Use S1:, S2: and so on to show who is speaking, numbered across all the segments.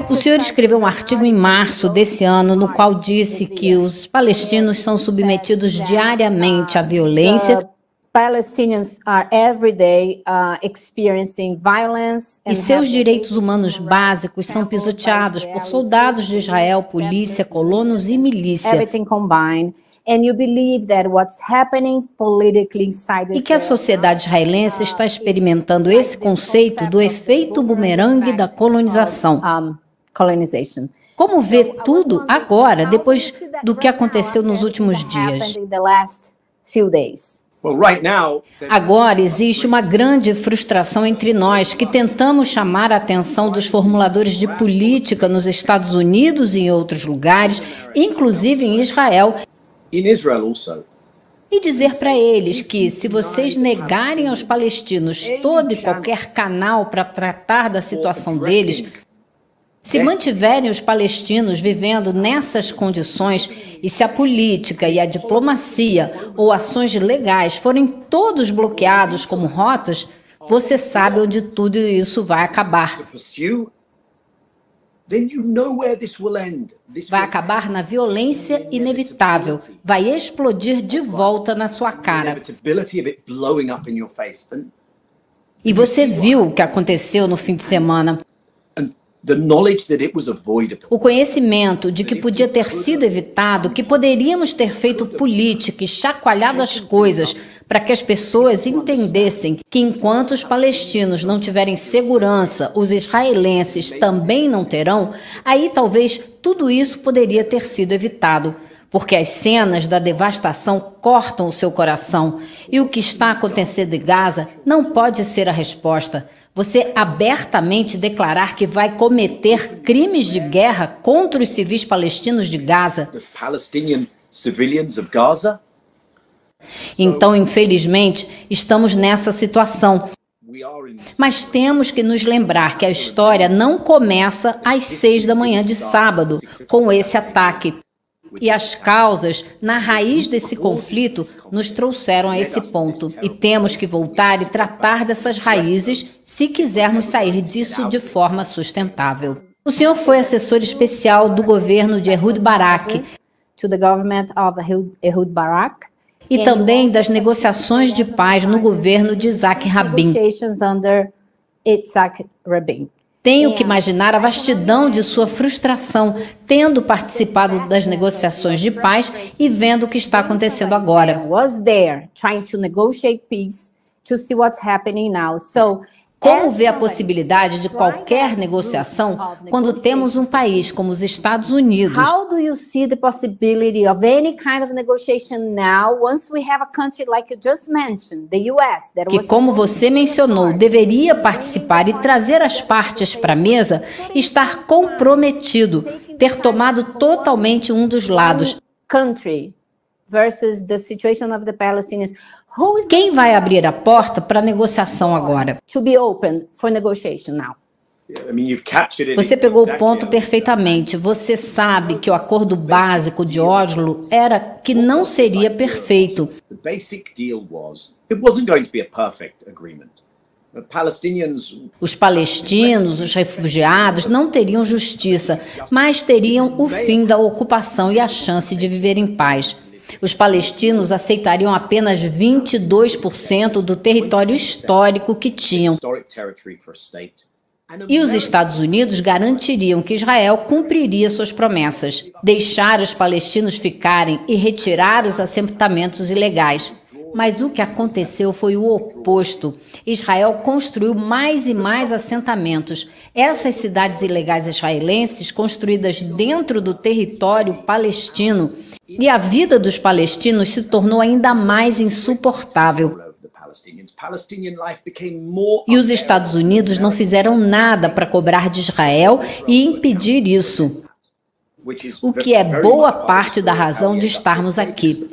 S1: O senhor escreveu um artigo em março desse ano, no qual disse que os palestinos são submetidos diariamente à violência e seus direitos humanos básicos são pisoteados por soldados de Israel, polícia, colonos e milícia. E que a sociedade israelense está experimentando esse conceito do efeito bumerangue da colonização. Como vê tudo agora, depois do que aconteceu nos últimos dias? Agora existe uma grande frustração entre nós que tentamos chamar a atenção dos formuladores de política nos Estados Unidos e em outros lugares, inclusive em Israel, e dizer para eles que, se vocês negarem aos palestinos todo e qualquer canal para tratar da situação deles, se mantiverem os palestinos vivendo nessas condições e se a política e a diplomacia ou ações legais forem todos bloqueados como rotas, você sabe onde tudo isso vai acabar. Vai acabar na violência inevitável, vai explodir de volta na sua cara. E você viu o que aconteceu no fim de semana. O conhecimento de que podia ter sido evitado, que poderíamos ter feito política e chacoalhado as coisas para que as pessoas entendessem que enquanto os palestinos não tiverem segurança, os israelenses também não terão, aí talvez tudo isso poderia ter sido evitado. Porque as cenas da devastação cortam o seu coração e o que está acontecendo em Gaza não pode ser a resposta. Você abertamente declarar que vai cometer crimes de guerra contra os civis palestinos de Gaza. Então, infelizmente, estamos nessa situação. Mas temos que nos lembrar que a história não começa às 6 da manhã de sábado, com esse ataque. E as causas, na raiz desse conflito, nos trouxeram a esse ponto. E temos que voltar e tratar dessas raízes se quisermos sair disso de forma sustentável. O senhor foi assessor especial do governo de Ehud Barak e também das negociações de paz no governo de Isaac Rabin. Tenho que imaginar a vastidão de sua frustração, tendo participado das negociações de paz e vendo o que está acontecendo agora. Como vê a possibilidade de qualquer negociação quando temos um país como os Estados Unidos?
S2: How do you see the possibility of any kind of negotiation now, once we have a country like you just mentioned, the US, that
S1: que, como você mencionou, deveria participar e trazer as partes para a mesa, estar comprometido, ter tomado totalmente um dos lados.
S2: Country versus the situation of the Palestinians.
S1: Quem vai abrir a porta para a negociação agora?
S2: To be open for negotiation now.
S1: Você pegou o ponto perfeitamente. Você sabe que o acordo básico de Oslo era que não seria perfeito. Os palestinos, os refugiados, não teriam justiça, mas teriam o fim da ocupação e a chance de viver em paz. Os palestinos aceitariam apenas 22% do território histórico que tinham. E os Estados Unidos garantiriam que Israel cumpriria suas promessas, deixar os palestinos ficarem e retirar os assentamentos ilegais. Mas o que aconteceu foi o oposto. Israel construiu mais e mais assentamentos. Essas cidades ilegais israelenses, construídas dentro do território palestino, e a vida dos palestinos se tornou ainda mais insuportável. E os Estados Unidos não fizeram nada para cobrar de Israel e impedir isso, o que é boa parte da razão de estarmos aqui.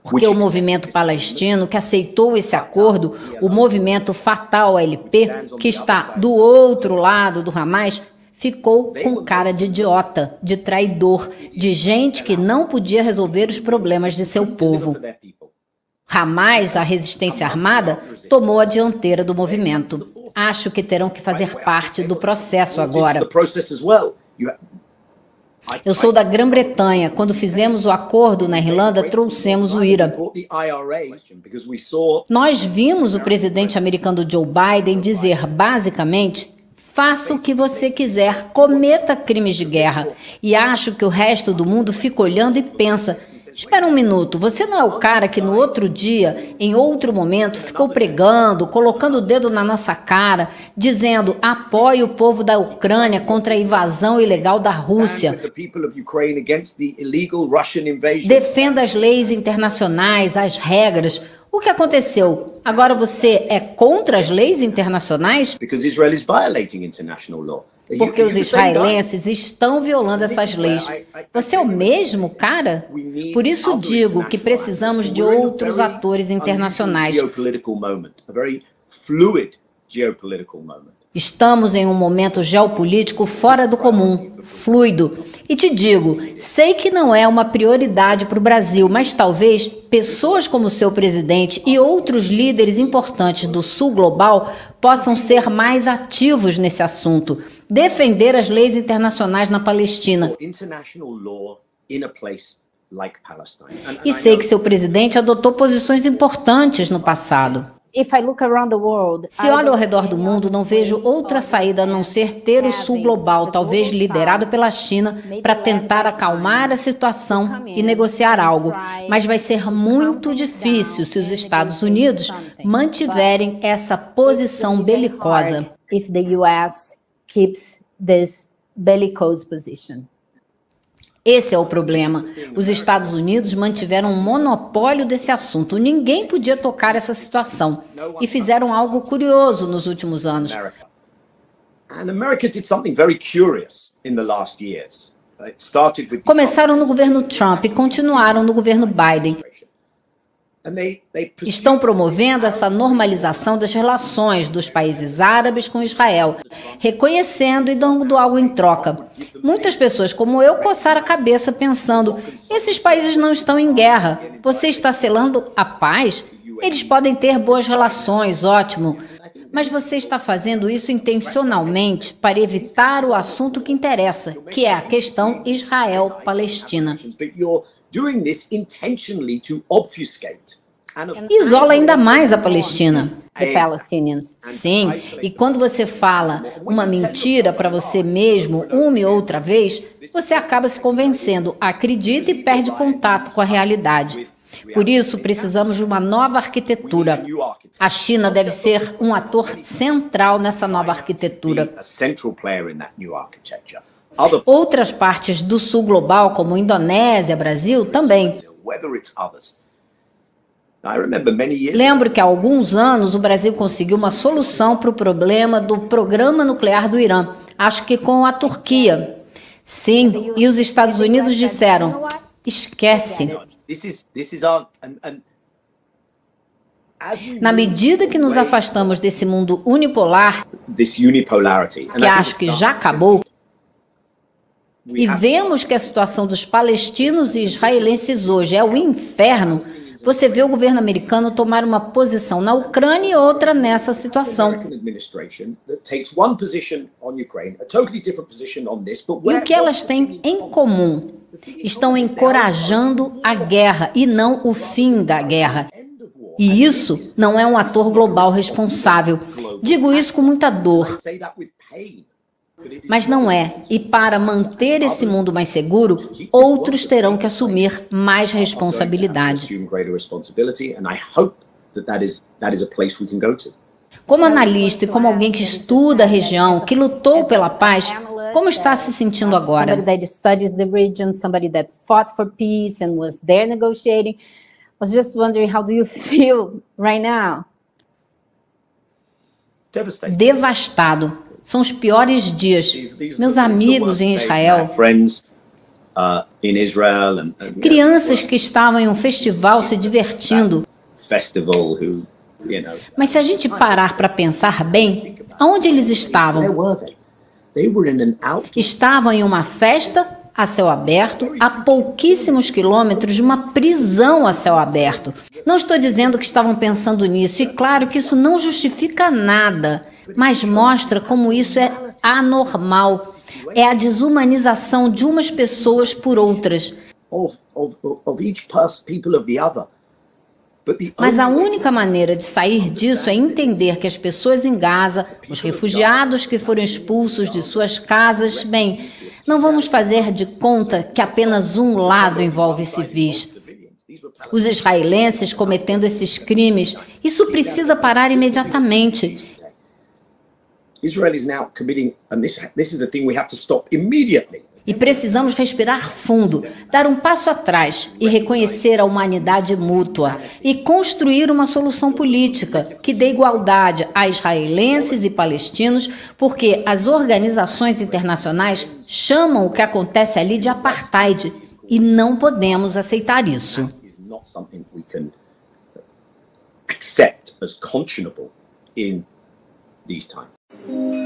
S1: Porque o movimento palestino que aceitou esse acordo, o movimento Fatah OLP, que está do outro lado do Hamas, ficou com cara de idiota, de traidor, de gente que não podia resolver os problemas de seu povo. Hamas, a resistência armada, tomou a dianteira do movimento. Acho que terão que fazer parte do processo agora. Eu sou da Grã-Bretanha. Quando fizemos o acordo na Irlanda, trouxemos o IRA. Nós vimos o presidente americano Joe Biden dizer, basicamente, faça o que você quiser, cometa crimes de guerra. E acho que o resto do mundo fica olhando e pensa, espera um minuto, você não é o cara que no outro dia, em outro momento, ficou pregando, colocando o dedo na nossa cara, dizendo apoie o povo da Ucrânia contra a invasão ilegal da Rússia. Defenda as leis internacionais, as regras. O que aconteceu? Agora você é contra as leis internacionais? Porque os israelenses estão violando essas leis. Você é o mesmo cara? Por isso digo que precisamos de outros atores internacionais. Estamos em um momento geopolítico fora do comum, fluido. E te digo, sei que não é uma prioridade para o Brasil, mas talvez pessoas como seu presidente e outros líderes importantes do Sul Global possam ser mais ativos nesse assunto. Defender as leis internacionais na Palestina. E sei que seu presidente adotou posições importantes no passado. Se olho ao redor do mundo, não vejo outra saída a não ser ter o Sul Global, talvez liderado pela China, para tentar acalmar a situação e negociar algo. Mas vai ser muito difícil se os Estados Unidos mantiverem essa posição belicosa. Esse é o problema. Os Estados Unidos mantiveram um monopólio desse assunto. Ninguém podia tocar essa situação. E fizeram algo curioso nos últimos anos. Começaram no governo Trump e continuaram no governo Biden. Estão promovendo essa normalização das relações dos países árabes com Israel, reconhecendo e dando algo em troca. Muitas pessoas como eu coçaram a cabeça pensando, esses países não estão em guerra, você está selando a paz? Eles podem ter boas relações, ótimo, mas você está fazendo isso intencionalmente para evitar o assunto que interessa, que é a questão Israel-Palestina. Isola ainda mais a Palestina. Sim, e quando você fala uma mentira para você mesmo uma e outra vez, você acaba se convencendo, acredita e perde contato com a realidade. Por isso, precisamos de uma nova arquitetura. A China deve ser um ator central nessa nova arquitetura. Outras partes do Sul Global, como Indonésia, Brasil, também. Lembro que há alguns anos o Brasil conseguiu uma solução para o problema do programa nuclear do Irã. Acho que com a Turquia. Sim, e os Estados Unidos disseram, esquece. Na medida que nos afastamos desse mundo unipolar, que acho que já acabou, e vemos que a situação dos palestinos e israelenses hoje é o inferno, você vê o governo americano tomar uma posição na Ucrânia e outra nessa situação. E o que elas têm em comum? Estão encorajando a guerra e não o fim da guerra. E isso não é um ator global responsável. Digo isso com muita dor. Mas não é. E para manter esse mundo mais seguro, outros terão que assumir mais responsabilidade. Como analista e como alguém que estuda a região, que lutou pela paz, como está se sentindo agora?
S2: Somebody that fought for peace and was there negotiating. I was just wondering, how do you feel right now?
S1: Devastado. São os piores dias. Meus amigos em Israel, crianças que estavam em um festival se divertindo. Mas se a gente parar para pensar bem, aonde eles estavam? Estavam em uma festa a céu aberto, a pouquíssimos quilômetros de uma prisão a céu aberto. Não estou dizendo que estavam pensando nisso, e claro que isso não justifica nada. mas mostra como isso é anormal. É a desumanização de umas pessoas por outras. Mas a única maneira de sair disso é entender que as pessoas em Gaza, os refugiados que foram expulsos de suas casas, bem, não vamos fazer de conta que apenas um lado envolve civis. Os israelenses cometendo esses crimes, isso precisa parar imediatamente. E precisamos respirar fundo, dar um passo atrás e reconhecer a humanidade mútua e construir uma solução política que dê igualdade a israelenses e palestinos, porque as organizações internacionais chamam o que acontece ali de apartheid e não podemos aceitar isso.
S3: Not something we can accept as conscionable in these times.